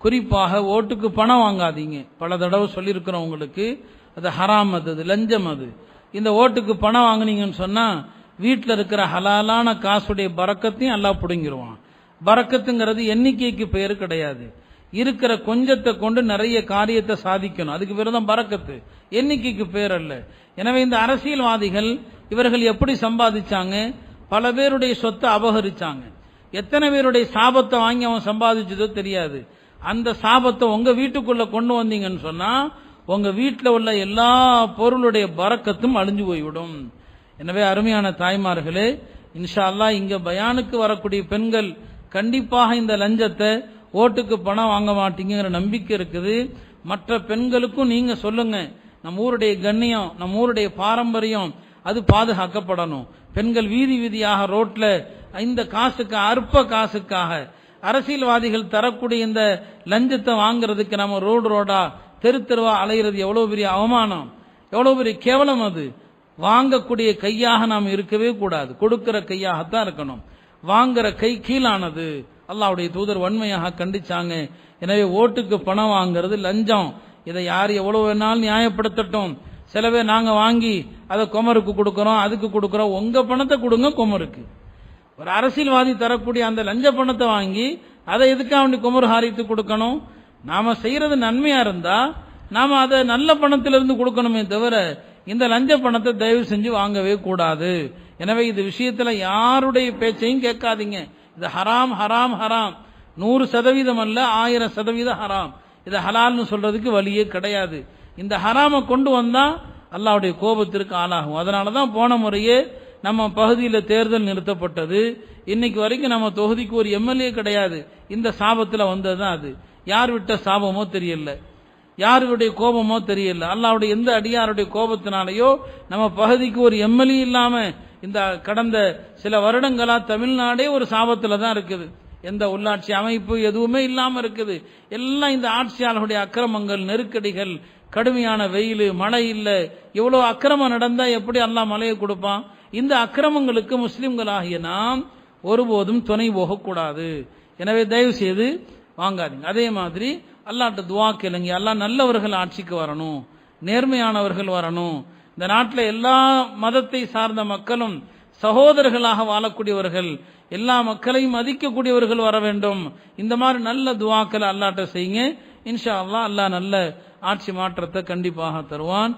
குறிப்பாக ஓட்டுக்கு பணம் வாங்காதீங்க. பல தடவை சொல்லியிருக்கிறோம் உங்களுக்கு, அது ஹராம், அது லஞ்சம். அது இந்த ஓட்டுக்கு பணம் வாங்கினீங்கன்னு சொன்னா வீட்டில் இருக்கிற ஹலாலான காசுடைய பரக்கத்தையும் அல்லாஹ் பிடுங்கிடுவான். பரக்கத்துங்கிறது எண்ணிக்கைக்கு பெயர் கிடையாது. இருக்கிற கொஞ்சத்தை கொண்டு நிறைய காரியத்தை சாதிக்கணும், அதுக்கு பேர் தான் பரக்கத்து, எண்ணிக்கைக்கு பேர் அல்ல. எனவே இந்த அரசியல்வாதிகள் இவர்கள் எப்படி சம்பாதிச்சாங்க? பல பேருடைய சொத்தை அபகரிச்சாங்க. எத்தனை பேருடைய சாபத்தை வாங்கி அவன் சம்பாதிச்சதோ தெரியாது. அந்த சாபத்தை உங்க வீட்டுக்குள்ள கொண்டு வந்தீங்கன்னு சொன்னா உங்க வீட்டில் உள்ள எல்லா பொருளுடைய பரக்கத்தும் அழிஞ்சு போய்விடும். எனவே அருமையான தாய்மார்களே, இன்ஷா அல்லாஹ் இங்க பயானுக்கு வரக்கூடிய பெண்கள் கண்டிப்பாக இந்த லஞ்சத்தை, ஓட்டுக்கு பணம் வாங்க மாட்டீங்கிற நம்பிக்கை இருக்குது. மற்ற பெண்களுக்கும் நீங்க சொல்லுங்க, நம்ம ஊருடைய கண்ணியம், நம்ம ஊருடைய பாரம்பரியம் அது பாதுகாக்கப்படணும். பெண்கள் வீதி வீதியாக ரோட்ல இந்த காசுக்கு, அற்ப காசுக்காக அரசியல்வாதிகள் தரக்கூடிய இந்த லஞ்சத்தை வாங்குறதுக்கு நம்ம ரோடா தெரு தெருவா அலைகிறது எவ்வளவு பெரிய அவமானம், எவ்வளவு பெரிய கேவலம். அது வாங்கக்கூடிய கையாக நாம் இருக்கவே கூடாது, கொடுக்கிற கையாகத்தான் இருக்கணும். வாங்குற கை கீழானது. அல்லாஹ்வுடைய தூதர் வன்மையாக கண்டிச்சாங்க. எனவே ஓட்டுக்கு பணம் வாங்குறது லஞ்சம். இதை யார் எவ்வளவு வேணாலும் நியாயப்படுத்தட்டும். சில பேர் நாங்க வாங்கி அதை குமருக்கு கொடுக்கறோம், அதுக்கு கொடுக்கறோம். உங்க பணத்தை கொடுங்க குமருக்கு. ஒரு அரசியல்வாதி தரக்கூடிய அந்த லஞ்ச பணத்தை வாங்கி அதை எதுக்காக வேண்டி குமர் ஹாரித்து கொடுக்கணும்? நாம செய்யறது நன்மையா இருந்தா நாம அதை நல்ல பணத்திலிருந்து கொடுக்கணுமே தவிர இந்த லஞ்ச பணத்தை தயவு செஞ்சு வாங்கவே கூடாது. எனவே இது விஷயத்துல யாருடைய பேச்சையும் கேட்காதீங்க. இது ஹராம், ஹராம், ஹராம். 100% அல்ல, 1000% ஹராம். இது ஹலால்னு சொல்றதுக்கு வழியே கிடையாது. இந்த ஹராம கொண்டு வந்தா அல்லாஹ்வுடைய கோபத்திற்கு ஆளாகும். அதனாலதான் போன முறையே நம்ம பகுதியில் தேர்தல் நிறுத்தப்பட்டது. இன்னைக்கு வரைக்கும் நம்ம தொகுதிக்கு ஒரு எம்எல்ஏ கிடையாது. இந்த சாபத்தில் வந்ததுதான் அது. யார் விட்ட சாபமோ தெரியல, யாருடைய கோபமோ தெரியல. அல்லாஹ்வுடைய எந்த அடியாருடைய கோபத்தினாலேயோ நம்ம பகுதிக்கு ஒரு எம்எல்ஏ இல்லாம இந்த கடந்த சில வருடங்களா தமிழ்நாடே ஒரு சாபத்தில் தான் இருக்குது. எந்த உள்ளாட்சி அமைப்பு எதுவுமே இல்லாம இருக்குது. எல்லாம் இந்த ஆட்சியாளர்களுடைய அக்கிரமங்கள், நெருக்கடிகள், கடுமையான வெயில், மழை இல்ல. எவ்வளவு அக்கிரமம் நடந்தா எப்படி அல்லாஹ் மழையை கொடுப்பான்? இந்த அக்கிரமங்களுக்கு முஸ்லிம்களாகிய நாம் ஒருபோதும் துணை போகக்கூடாது. எனவே தயவு செய்து வாங்காதீங்க. அதே மாதிரி அல்லாஹ்ட்ட துஆ கேளுங்க, அல்லாஹ் நல்லவர்கள் ஆட்சிக்கு வரணும், நேர்மையானவர்கள் வரணும். இந்த நாட்டில் எல்லா மதத்தை சார்ந்த மக்களும் சகோதரர்களாக வாழக்கூடியவர்கள், எல்லா மக்களையும் மதிக்கக்கூடியவர்கள் வர வேண்டும். இந்த மாதிரி நல்ல துஆக்களை அல்லாஹ்ட்ட செய்யுங்க. இன்ஷா அல்லாஹ் அல்லாஹ் நல்ல ஆட்சி மாற்றத்தை கண்டிப்பாக தருவான்.